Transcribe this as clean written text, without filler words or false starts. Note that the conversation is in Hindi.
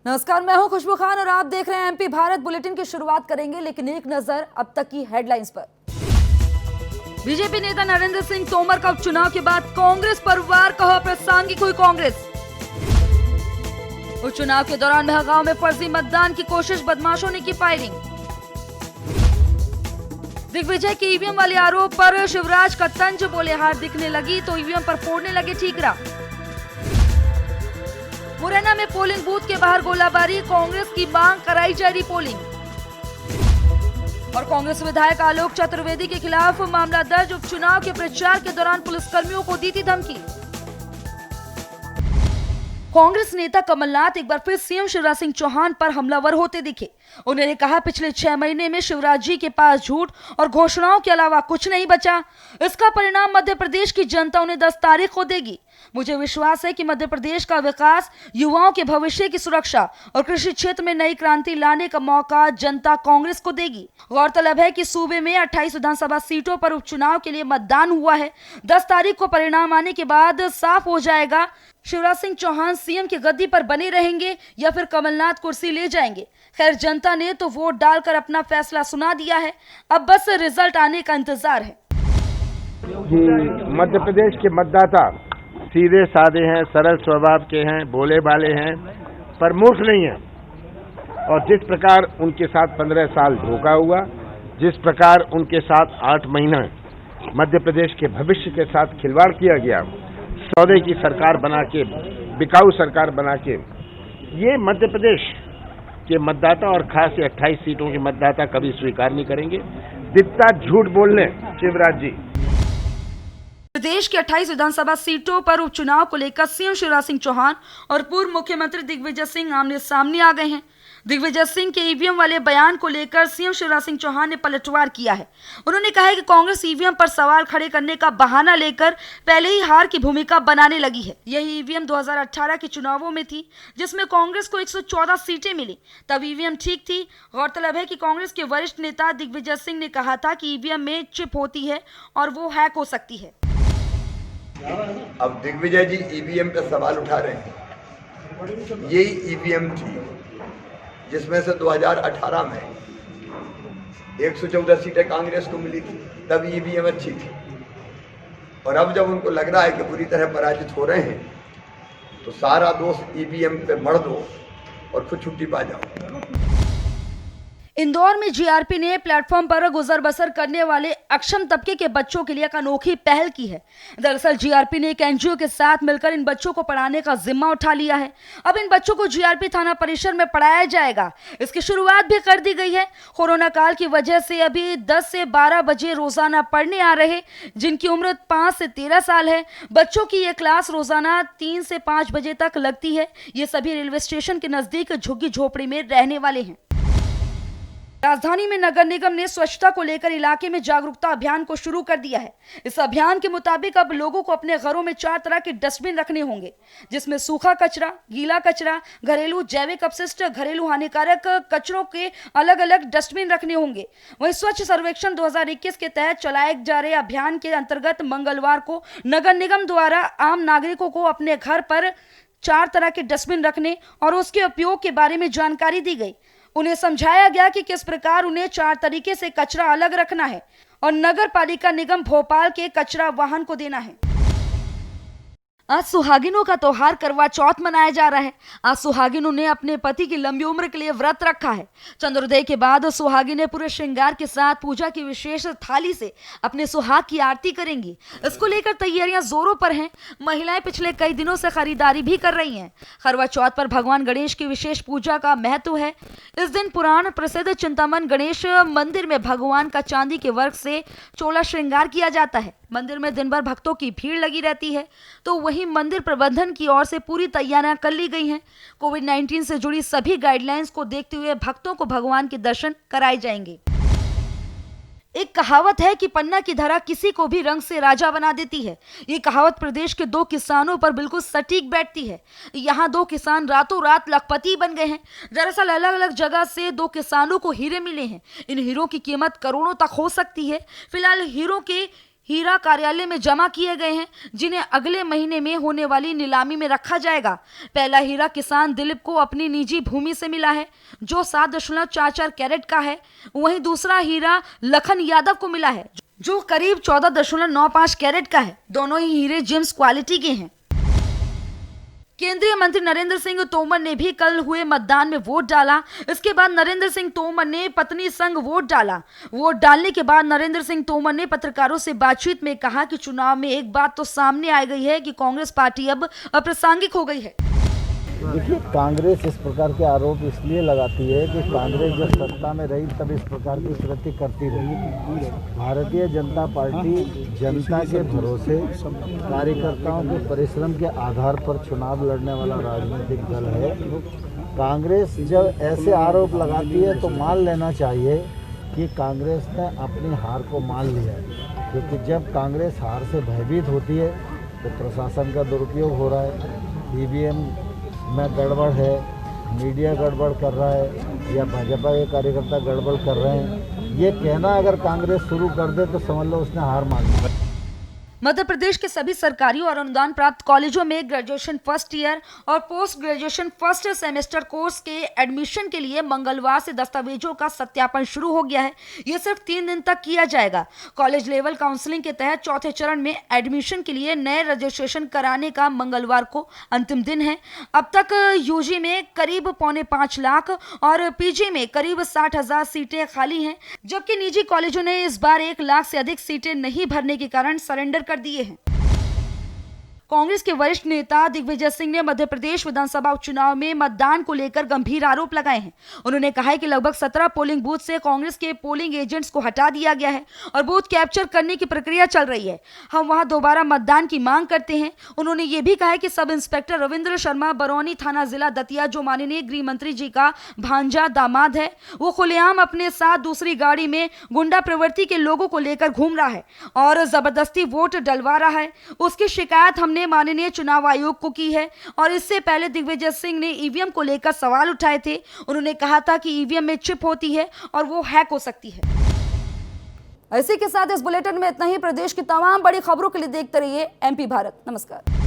नमस्कार, मैं हूं खुशबू खान और आप देख रहे हैं एमपी भारत बुलेटिन की शुरुआत करेंगे, लेकिन एक नजर अब तक की हेडलाइंस पर। बीजेपी नेता नरेंद्र सिंह तोमर का उपचुनाव के बाद कांग्रेस पर वार कहा, प्रासंगिक हुई कांग्रेस। उपचुनाव के दौरान महगांव में फर्जी मतदान की कोशिश, बदमाशों ने की फायरिंग। दिग्विजय के ईवीएम वाले आरोप पर शिवराज का तंज, बोले हार दिखने लगी तो ईवीएम पर फोड़ने लगे ठीकरा। मुरैना में पोलिंग बूथ के बाहर गोलाबारी, कांग्रेस की मांग कराई जा रही पोलिंग। और कांग्रेस विधायक आलोक चतुर्वेदी के खिलाफ मामला दर्ज, उपचुनाव के प्रचार के दौरान पुलिसकर्मियों को दी थी धमकी। कांग्रेस नेता कमलनाथ एक बार फिर सीएम शिवराज सिंह चौहान पर हमलावर होते दिखे। उन्होंने कहा, पिछले 6 महीने में शिवराज जी के पास झूठ और घोषणाओं के अलावा कुछ नहीं बचा। इसका परिणाम मध्य प्रदेश की जनता उन्हें 10 तारीख को देगी। मुझे विश्वास है कि मध्य प्रदेश का विकास, युवाओं के भविष्य की सुरक्षा और कृषि क्षेत्र में नई क्रांति लाने का मौका जनता कांग्रेस को देगी। गौरतलब है कि सूबे में 28 विधानसभा सीटों पर उपचुनाव के लिए मतदान हुआ है। 10 तारीख को परिणाम आने के बाद साफ हो जाएगा शिवराज सिंह चौहान सीएम की गद्दी पर बने रहेंगे या फिर कमलनाथ कुर्सी ले जाएंगे। खैर, जनता ने तो वोट डालकर अपना फैसला सुना दिया है, अब बस रिजल्ट आने का इंतजार है। मध्य प्रदेश के मतदाता सीधे साधे हैं, सरल स्वभाव के हैं, भोले भाले हैं, पर मूर्ख नहीं हैं। और जिस प्रकार उनके साथ 15 साल धोखा हुआ, जिस प्रकार उनके साथ 8 महीना मध्य प्रदेश के भविष्य के साथ खिलवाड़ किया गया, सौदे की सरकार बना के, बिकाऊ सरकार बना के, ये मध्य प्रदेश के मतदाता और खास 28 सीटों के मतदाता कभी स्वीकार नहीं करेंगे। दिखता झूठ बोलने शिवराज जी। प्रदेश के 28 विधानसभा सीटों पर उपचुनाव को लेकर सीएम शिवराज सिंह चौहान और पूर्व मुख्यमंत्री दिग्विजय सिंह आमने सामने आ गए हैं। दिग्विजय सिंह के ईवीएम वाले बयान को लेकर सीएम शिवराज सिंह चौहान ने पलटवार किया है। उन्होंने कहा है कि कांग्रेस ईवीएम पर सवाल खड़े करने का बहाना लेकर पहले ही हार की भूमिका बनाने लगी है। यही ईवीएम 2018 के चुनावों में थी, जिसमें कांग्रेस को 114 सीटें मिली। तब ईवीएम ठीक थी। गौरतलब है कि कांग्रेस के वरिष्ठ नेता दिग्विजय सिंह ने कहा था कि ईवीएम में चिप होती है और वो हैक हो सकती है। अब दिग्विजय जी ईवीएम पे सवाल उठा रहे हैं। यही ईवीएम थी जिसमें से 2018 में 114 सीटें कांग्रेस को मिली थी, तब ईवीएम अच्छी थी। और अब जब उनको लग रहा है कि बुरी तरह पराजित हो रहे हैं, तो सारा दोष ईवीएम पे मढ़ दो और खुद छुट्टी पा जाओ। इंदौर में जीआरपी ने प्लेटफॉर्म पर गुजर बसर करने वाले अक्षम तबके के बच्चों के लिए एक अनोखी पहल की है। दरअसल जीआरपी ने एक एनजीओ के साथ मिलकर इन बच्चों को पढ़ाने का जिम्मा उठा लिया है। अब इन बच्चों को जीआरपी थाना परिसर में पढ़ाया जाएगा। इसकी शुरुआत भी कर दी गई है। कोरोना काल की वजह से अभी 10 से 12 बजे रोजाना पढ़ने आ रहे, जिनकी उम्र 5 से 13 साल है, बच्चों की ये क्लास रोजाना 3 से 5 बजे तक लगती है। ये सभी रेलवे स्टेशन के नजदीक झुग्गी झोपड़ी में रहने वाले हैं। राजधानी में नगर निगम ने स्वच्छता को लेकर इलाके में जागरूकता अभियान को शुरू कर दिया है। इस अभियान के मुताबिक अब लोगों को अपने घरों में 4 तरह के डस्टबिन रखने होंगे, जिसमें सूखा कचरा, गीला कचरा, घरेलू जैविक अपशिष्ट, घरेलू हानिकारक कचरों के अलग अलग डस्टबिन रखने होंगे। वहीं स्वच्छ सर्वेक्षण 2021 के तहत चलाए जा रहे अभियान के अंतर्गत मंगलवार को नगर निगम द्वारा आम नागरिकों को अपने घर पर 4 तरह के डस्टबिन रखने और उसके उपयोग के बारे में जानकारी दी गई। उन्हें समझाया गया कि किस प्रकार उन्हें 4 तरीके से कचरा अलग रखना है और नगर पालिका निगम भोपाल के कचरा वाहन को देना है। आज सुहागिनों का त्योहार करवा चौथ मनाया जा रहा है। आज सुहागिनों ने अपने पति की लंबी उम्र के लिए व्रत रखा है। चंद्रोदय के बाद सुहागिनें पूरे श्रृंगार के साथ पूजा की विशेष थाली से अपने सुहाग की आरती करेंगी। इसको लेकर तैयारियां जोरों पर हैं। महिलाएं पिछले कई दिनों से खरीदारी भी कर रही हैं। करवा चौथ पर भगवान गणेश की विशेष पूजा का महत्व है। इस दिन पुराण प्रसिद्ध चिंतामन गणेश मंदिर में भगवान का चांदी के वर्क से चोला श्रृंगार किया जाता है। मंदिर में दिन भर भक्तों की भीड़ लगी रहती है, तो वहीं मंदिर प्रबंधन की ओर से पूरी तैयारियां कर ली गई हैं। कोविड-19 से जुड़ी सभी गाइडलाइंस को देखते हुए भक्तों को भगवान के दर्शन कराए जाएंगे। एक कहावत है कि पन्ना की धरा किसी को भी रंग से राजा बना देती है। ये कहावत प्रदेश के 2 किसानों पर बिल्कुल सटीक बैठती है। यहाँ 2 किसान रातों रात लखपति बन गए हैं। दरअसल अलग अलग जगह से 2 किसानों को हीरे मिले हैं। इन हीरों की कीमत करोड़ों तक हो सकती है। फिलहाल हीरों के हीरा कार्यालय में जमा किए गए हैं, जिन्हें अगले महीने में होने वाली नीलामी में रखा जाएगा। पहला हीरा किसान दिलीप को अपनी निजी भूमि से मिला है, जो 7.44 कैरेट का है। वहीं दूसरा हीरा लखन यादव को मिला है, जो करीब 14.95 कैरेट का है। दोनों ही हीरे जेम्स क्वालिटी के हैं। केंद्रीय मंत्री नरेंद्र सिंह तोमर ने भी कल हुए मतदान में वोट डाला। इसके बाद नरेंद्र सिंह तोमर ने पत्नी संग वोट डाला। वोट डालने के बाद नरेंद्र सिंह तोमर ने पत्रकारों से बातचीत में कहा कि चुनाव में एक बात तो सामने आ गई है कि कांग्रेस पार्टी अब अप्रासंगिक हो गई है। देखिए, कांग्रेस इस प्रकार के आरोप इसलिए लगाती है कि कांग्रेस जब सत्ता में रही तब इस प्रकार की कृत्य करती रही। भारतीय जनता पार्टी जनता के भरोसे कार्यकर्ताओं के परिश्रम के आधार पर चुनाव लड़ने वाला राजनीतिक दल है। कांग्रेस जब ऐसे आरोप लगाती है तो मान लेना चाहिए कि कांग्रेस ने अपनी हार को मान लिया है, क्योंकि जब कांग्रेस हार से भयभीत होती है तो प्रशासन का दुरुपयोग हो रहा है, ईवीएम में गड़बड़ है, मीडिया गड़बड़ कर रहा है या भाजपा के कार्यकर्ता गड़बड़ कर रहे हैं, ये कहना अगर कांग्रेस शुरू कर दे तो समझ लो उसने हार मान ली। मध्य प्रदेश के सभी सरकारी और अनुदान प्राप्त कॉलेजों में ग्रेजुएशन फर्स्ट ईयर और post graduation first semester course के एडमिशन के लिए मंगलवार से दस्तावेजों का सत्यापन शुरू हो गया है। यह सिर्फ 3 दिन तक किया जाएगा। कॉलेज लेवल काउंसलिंग के तहत चौथे चरण में एडमिशन के लिए नए रजिस्ट्रेशन कराने का मंगलवार को अंतिम दिन है। अब तक यूजी में करीब 4.25 लाख और पीजी में करीब 60,000 सीटें खाली हैं, जबकि निजी कॉलेजों ने इस बार 1 लाख से अधिक सीटें नहीं भरने के कारण सरेंडर कर दिए हैं। कांग्रेस के वरिष्ठ नेता दिग्विजय सिंह ने मध्य प्रदेश विधानसभा उपचुनाव में मतदान को लेकर गंभीर आरोप लगाए हैं। उन्होंने कहा है कि लगभग 17 पोलिंग बूथ से कांग्रेस के पोलिंग एजेंट्स को हटा दिया गया है और बूथ कैप्चर करने की प्रक्रिया चल रही है। हम वहां दोबारा मतदान की मांग करते हैं। उन्होंने ये भी कहा है कि सब इंस्पेक्टर रविंद्र शर्मा बरौनी थाना जिला दतिया, जो माननीय गृह मंत्री जी का भांजा दामाद है, वो खुलेआम अपने साथ दूसरी गाड़ी में गुंडा प्रवृत्ति के लोगों को लेकर घूम रहा है और जबरदस्ती वोट डलवा रहा है। उसकी शिकायत हमने माननीय चुनाव आयोग को की है और इससे पहले दिग्विजय सिंह ने ईवीएम को लेकर सवाल उठाए थे। उन्होंने कहा था कि ईवीएम में चिप होती है और वो हैक हो सकती है। इसी के साथ इस बुलेटिन में इतना ही। प्रदेश की तमाम बड़ी खबरों के लिए देखते रहिए MP भारत। नमस्कार।